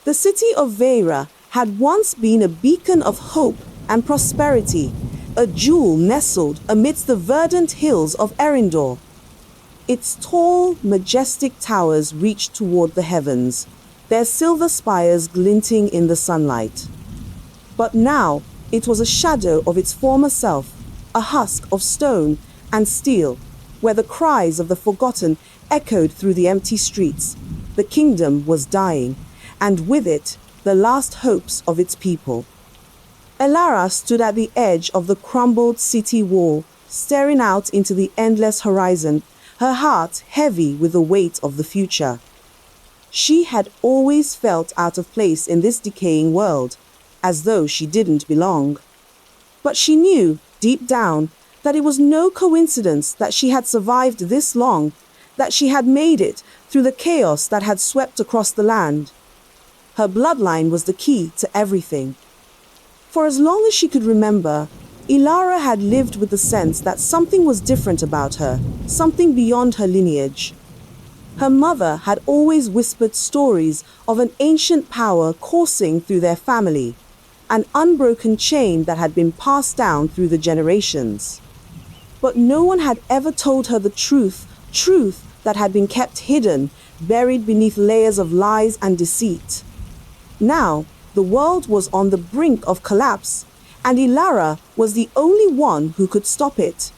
The city of Vera had once been a beacon of hope and prosperity, a jewel nestled amidst the verdant hills of Erindor. Its tall, majestic towers reached toward the heavens, their silver spires glinting in the sunlight. But now it was a shadow of its former self, a husk of stone and steel, where the cries of the forgotten echoed through the empty streets. The kingdom was dying, and with it, the last hopes of its people. Elara stood at the edge of the crumbled city wall, staring out into the endless horizon, her heart heavy with the weight of the future. She had always felt out of place in this decaying world, as though she didn't belong. But she knew, deep down, that it was no coincidence that she had survived this long, that she had made it through the chaos that had swept across the land. Her bloodline was the key to everything. For as long as she could remember, Elara had lived with the sense that something was different about her, something beyond her lineage. Her mother had always whispered stories of an ancient power coursing through their family, an unbroken chain that had been passed down through the generations. But no one had ever told her the truth that had been kept hidden, buried beneath layers of lies and deceit. Now, the world was on the brink of collapse, and Elara was the only one who could stop it.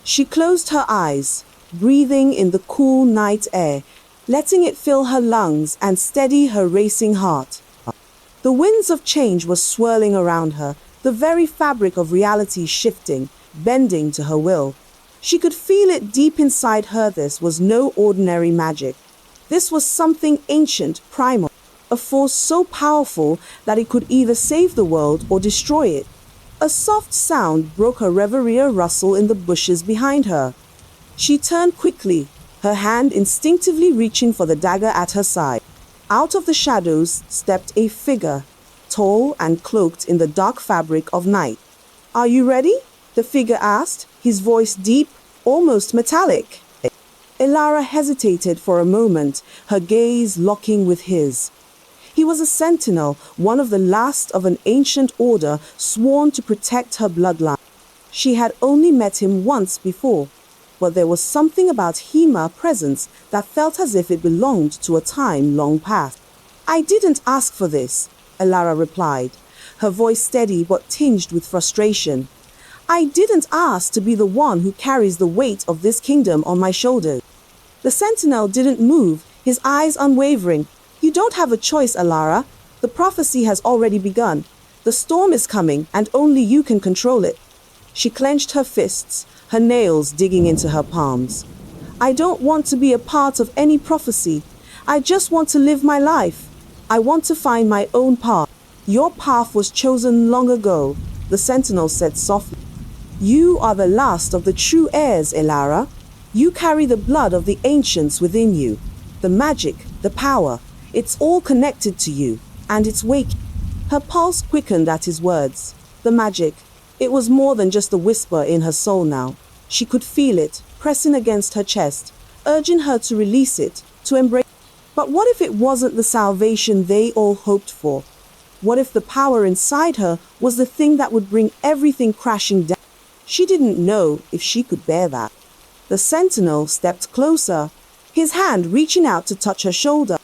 She closed her eyes, breathing in the cool night air, letting it fill her lungs and steady her racing heart. The winds of change were swirling around her, the very fabric of reality shifting, bending to her will. She could feel it deep inside her. This was no ordinary magic. This was something ancient, primal, a force so powerful that it could either save the world or destroy it. A soft sound broke her reverie, a rustle in the bushes behind her. She turned quickly, her hand instinctively reaching for the dagger at her side. Out of the shadows stepped a figure, tall and cloaked in the dark fabric of night. "Are you ready?" the figure asked, his voice deep, almost metallic. Elara hesitated for a moment, her gaze locking with his. He was a sentinel, one of the last of an ancient order sworn to protect her bloodline. She had only met him once before, but there was something about Hima's presence that felt as if it belonged to a time long past. "I didn't ask for this," Elara replied, her voice steady but tinged with frustration. "I didn't ask to be the one who carries the weight of this kingdom on my shoulders." The sentinel didn't move, his eyes unwavering. "You don't have a choice, Elara. The prophecy has already begun. The storm is coming, and only you can control it." She clenched her fists, her nails digging into her palms. "I don't want to be a part of any prophecy. I just want to live my life. I want to find my own path." "Your path was chosen long ago," the sentinel said softly. "You are the last of the true heirs, Elara. You carry the blood of the ancients within you. The magic, the power, it's all connected to you, and it's waking." Her pulse quickened at his words. The magic, it was more than just a whisper in her soul now. She could feel it, pressing against her chest, urging her to release it, to embrace. But what if it wasn't the salvation they all hoped for? What if the power inside her was the thing that would bring everything crashing down? She didn't know if she could bear that. The sentinel stepped closer, his hand reaching out to touch her shoulder.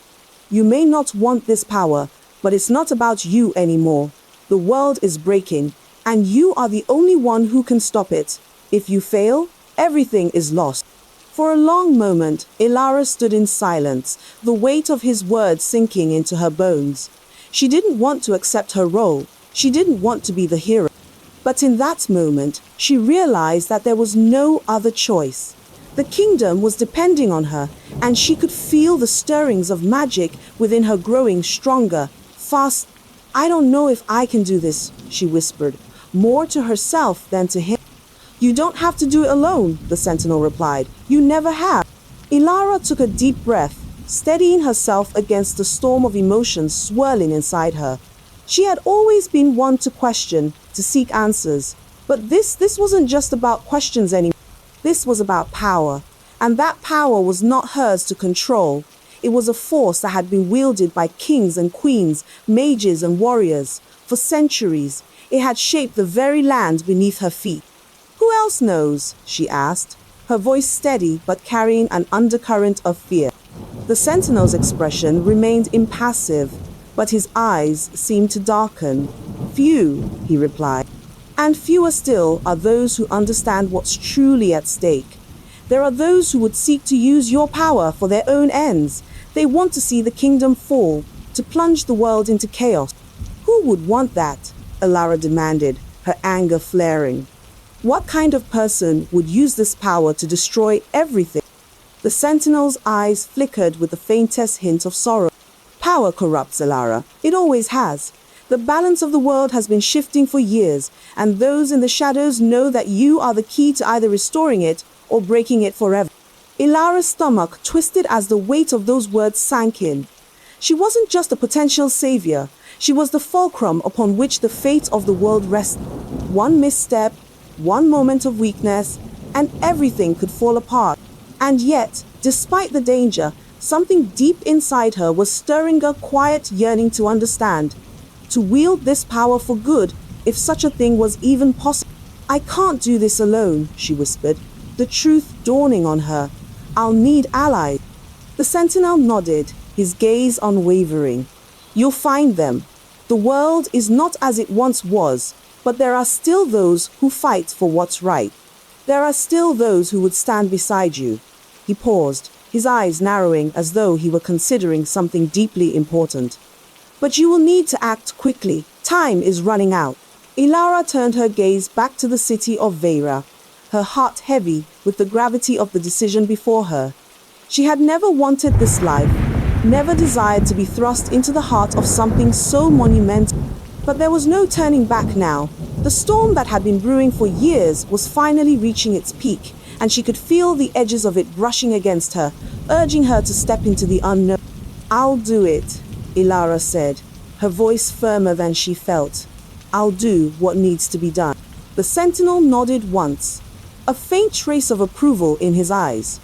"You may not want this power, but it's not about you anymore. The world is breaking, and you are the only one who can stop it. If you fail, everything is lost." For a long moment, Elara stood in silence, the weight of his words sinking into her bones. She didn't want to accept her role. She didn't want to be the hero. But in that moment, she realized that there was no other choice. The kingdom was depending on her, and she could feel the stirrings of magic within her growing stronger, fast. "I don't know if I can do this," she whispered, more to herself than to him. "You don't have to do it alone," the sentinel replied. "You never have." Elara took a deep breath, steadying herself against the storm of emotions swirling inside her. She had always been one to question, to seek answers. But this wasn't just about questions anymore. This was about power. And that power was not hers to control. It was a force that had been wielded by kings and queens, mages and warriors. For centuries, it had shaped the very land beneath her feet. "Who else knows?" she asked, her voice steady but carrying an undercurrent of fear. The sentinel's expression remained impassive, but his eyes seemed to darken. "Few," he replied. "And fewer still are those who understand what's truly at stake. There are those who would seek to use your power for their own ends. They want to see the kingdom fall, to plunge the world into chaos." "Who would want that?" Ilara demanded, her anger flaring. "What kind of person would use this power to destroy everything?" The sentinel's eyes flickered with the faintest hint of sorrow. "Power corrupts, Ilara. It always has. The balance of the world has been shifting for years, and those in the shadows know that you are the key to either restoring it or breaking it forever." Ilara's stomach twisted as the weight of those words sank in. She wasn't just a potential savior. She was the fulcrum upon which the fate of the world rested. One misstep, one moment of weakness, and everything could fall apart. And yet, despite the danger, something deep inside her was stirring a quiet yearning to understand, to wield this power for good, if such a thing was even possible. "I can't do this alone," she whispered, the truth dawning on her. "I'll need allies." The sentinel nodded, his gaze unwavering. "You'll find them. The world is not as it once was, but there are still those who fight for what's right. There are still those who would stand beside you." He paused, his eyes narrowing as though he were considering something deeply important. "But you will need to act quickly. Time is running out." Ilara turned her gaze back to the city of Veira, her heart heavy with the gravity of the decision before her. She had never wanted this life, never desired to be thrust into the heart of something so monumental. But there was no turning back now. The storm that had been brewing for years was finally reaching its peak, and she could feel the edges of it brushing against her, urging her to step into the unknown. "I'll do it," Ilara said, her voice firmer than she felt. "I'll do what needs to be done." The sentinel nodded once, a faint trace of approval in his eyes.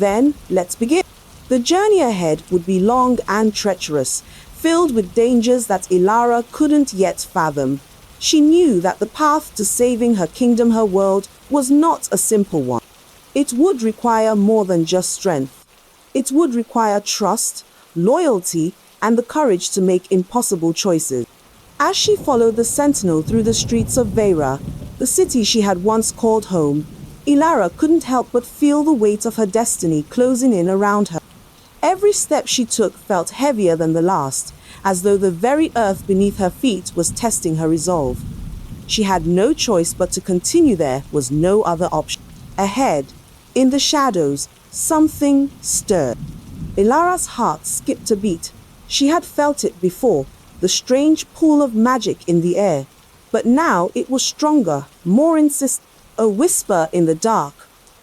"Then, let's begin." The journey ahead would be long and treacherous, filled with dangers that Ilara couldn't yet fathom. She knew that the path to saving her kingdom, her world, was not a simple one. It would require more than just strength. It would require trust, loyalty, and the courage to make impossible choices. As she followed the sentinel through the streets of Veira, the city she had once called home, Ilara couldn't help but feel the weight of her destiny closing in around her. Every step she took felt heavier than the last, as though the very earth beneath her feet was testing her resolve. She had no choice but to continue. There was no other option. Ahead, in the shadows, something stirred. Ilara's heart skipped a beat. She had felt it before, the strange pull of magic in the air. But now it was stronger, more insistent. A whisper in the dark,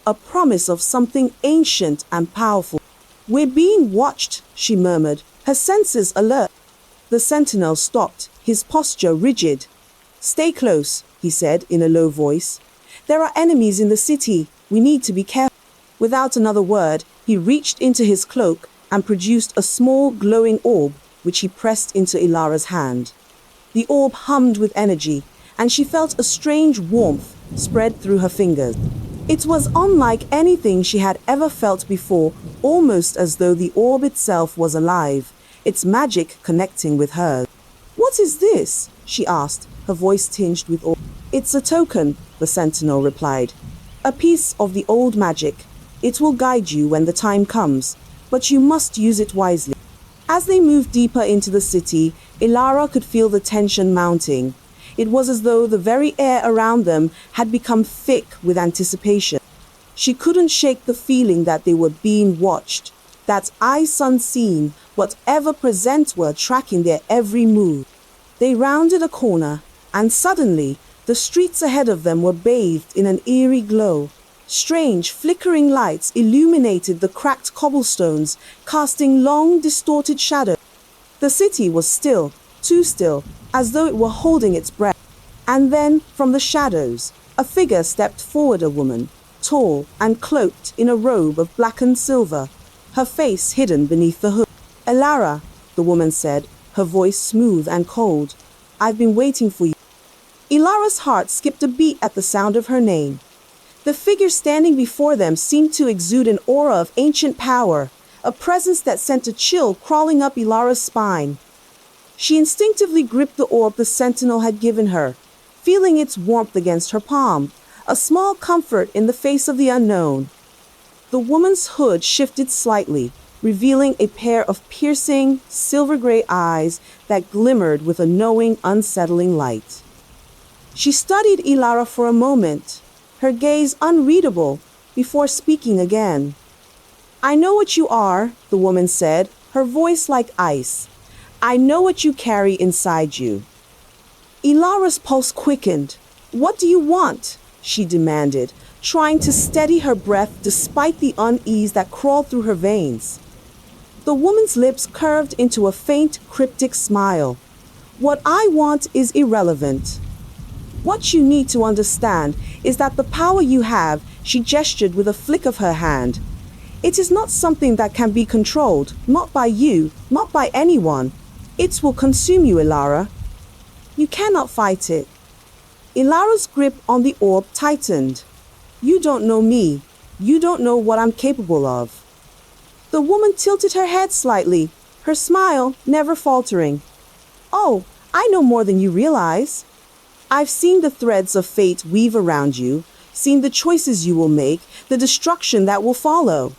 a promise of something ancient and powerful. "We're being watched," she murmured, her senses alert. The sentinel stopped, his posture rigid. "Stay close," he said in a low voice. "There are enemies in the city. We need to be careful." Without another word, he reached into his cloak and produced a small glowing orb, which he pressed into Ilara's hand. The orb hummed with energy, and she felt a strange warmth spread through her fingers. It was unlike anything she had ever felt before, almost as though the orb itself was alive, its magic connecting with hers. "What is this?" she asked, her voice tinged with awe. "It's a token," the sentinel replied. "A piece of the old magic. It will guide you when the time comes, but you must use it wisely." As they moved deeper into the city, Ilara could feel the tension mounting. It was as though the very air around them had become thick with anticipation. She couldn't shake the feeling that they were being watched, that eyes unseen but ever present were tracking their every move. They rounded a corner, and suddenly the streets ahead of them were bathed in an eerie glow. Strange, flickering lights illuminated the cracked cobblestones, casting long, distorted shadows. The city was still, too still, as though it were holding its breath. And then, from the shadows, a figure stepped forward, a woman, tall and cloaked in a robe of blackened silver, her face hidden beneath the hood. Elara, the woman said, her voice smooth and cold. I've been waiting for you. Elara's heart skipped a beat at the sound of her name. The figure standing before them seemed to exude an aura of ancient power, a presence that sent a chill crawling up Elara's spine. She instinctively gripped the orb the sentinel had given her, feeling its warmth against her palm, a small comfort in the face of the unknown. The woman's hood shifted slightly, revealing a pair of piercing, silver-gray eyes that glimmered with a knowing, unsettling light. She studied Elara for a moment, her gaze unreadable, before speaking again. I know what you are, the woman said, her voice like ice. I know what you carry inside you. Elara's pulse quickened. What do you want? She demanded, trying to steady her breath despite the unease that crawled through her veins. The woman's lips curved into a faint, cryptic smile. What I want is irrelevant. What you need to understand is that the power you have, she gestured with a flick of her hand. It is not something that can be controlled, not by you, not by anyone. It will consume you, Elara. You cannot fight it. Elara's grip on the orb tightened. You don't know me. You don't know what I'm capable of. The woman tilted her head slightly, her smile never faltering. Oh, I know more than you realize. I've seen the threads of fate weave around you, seen the choices you will make, the destruction that will follow.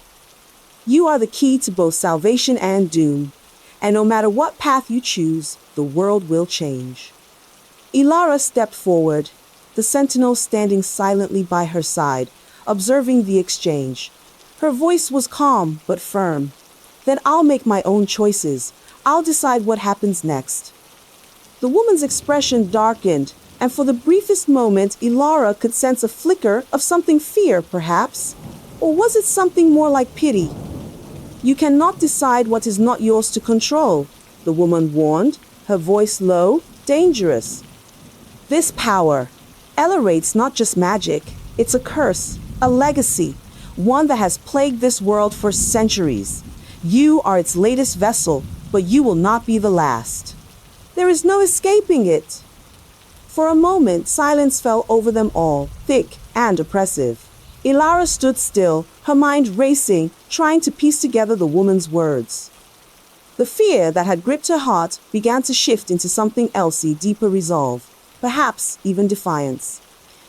You are the key to both salvation and doom, and no matter what path you choose, the world will change. Elara stepped forward, the sentinel standing silently by her side, observing the exchange. Her voice was calm but firm. Then I'll make my own choices. I'll decide what happens next. The woman's expression darkened, and for the briefest moment, Elara could sense a flicker of something fear, perhaps. Or was it something more like pity? You cannot decide what is not yours to control, the woman warned, her voice low, dangerous. This power, Elara's not just magic, it's a curse, a legacy, one that has plagued this world for centuries. You are its latest vessel, but you will not be the last. There is no escaping it. For a moment, silence fell over them all, thick and oppressive. Elara stood still, her mind racing, trying to piece together the woman's words. The fear that had gripped her heart began to shift into something else, deeper resolve, perhaps even defiance.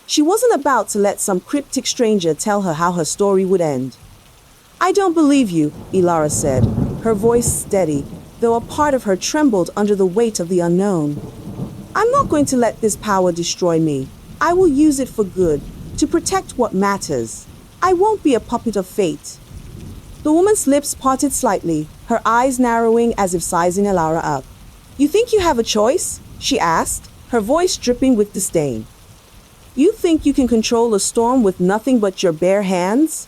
She wasn't about to let some cryptic stranger tell her how her story would end. I don't believe you, Elara said, her voice steady, though a part of her trembled under the weight of the unknown. I'm not going to let this power destroy me. I will use it for good, to protect what matters. I won't be a puppet of fate. The woman's lips parted slightly, her eyes narrowing as if sizing Elara up. You think you have a choice? She asked, her voice dripping with disdain. You think you can control a storm with nothing but your bare hands?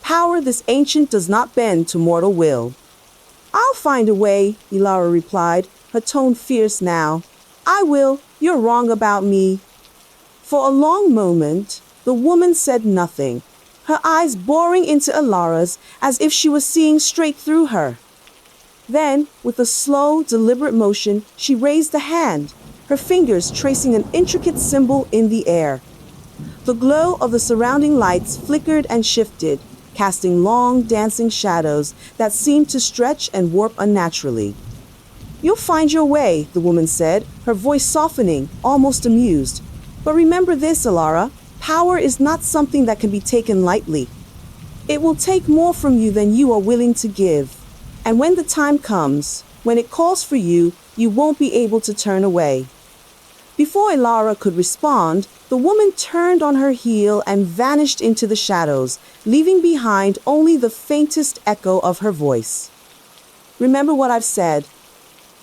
Power this ancient does not bend to mortal will. I'll find a way, Elara replied, her tone fierce now. I will. You're wrong about me. For a long moment, the woman said nothing, her eyes boring into Elara's as if she was seeing straight through her. Then, with a slow, deliberate motion, she raised a hand, her fingers tracing an intricate symbol in the air. The glow of the surrounding lights flickered and shifted, casting long, dancing shadows that seemed to stretch and warp unnaturally. You'll find your way, the woman said, her voice softening, almost amused. But remember this, Elara, power is not something that can be taken lightly. It will take more from you than you are willing to give. And when the time comes, when it calls for you, you won't be able to turn away. Before Elara could respond, the woman turned on her heel and vanished into the shadows, leaving behind only the faintest echo of her voice. Remember what I've said.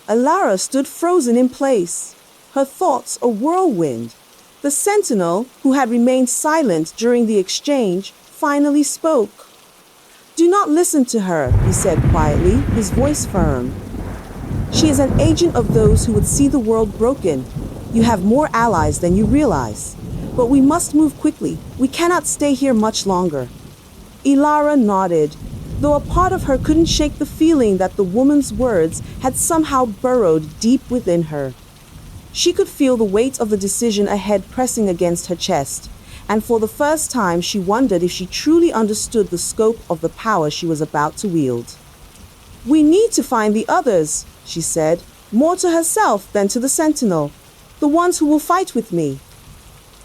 Elara stood frozen in place, her thoughts a whirlwind. The sentinel, who had remained silent during the exchange, finally spoke. Do not listen to her, he said quietly, his voice firm. She is an agent of those who would see the world broken. You have more allies than you realize. But we must move quickly. We cannot stay here much longer. Elara nodded. though a part of her couldn't shake the feeling that the woman's words had somehow burrowed deep within her. She could feel the weight of the decision ahead pressing against her chest, and for the first time she wondered if she truly understood the scope of the power she was about to wield. "We need to find the others," she said, more to herself than to the sentinel, "the ones who will fight with me."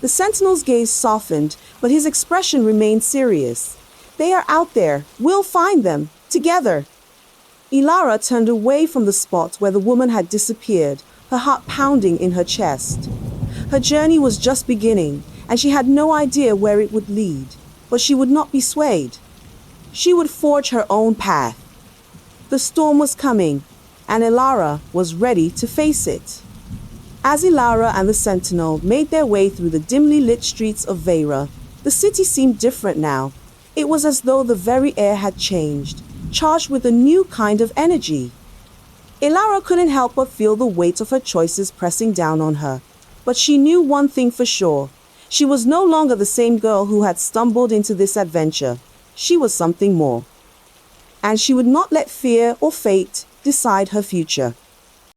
The sentinel's gaze softened, but his expression remained serious. "They are out there. We'll find them. Together." Ilara turned away from the spot where the woman had disappeared, her heart pounding in her chest. Her journey was just beginning, and she had no idea where it would lead, but she would not be swayed. She would forge her own path. The storm was coming, and Ilara was ready to face it. As Ilara and the sentinel made their way through the dimly lit streets of Veira, the city seemed different now. It was as though the very air had changed, charged with a new kind of energy. Ilara couldn't help but feel the weight of her choices pressing down on her. But she knew one thing for sure. She was no longer the same girl who had stumbled into this adventure. She was something more. And she would not let fear or fate decide her future.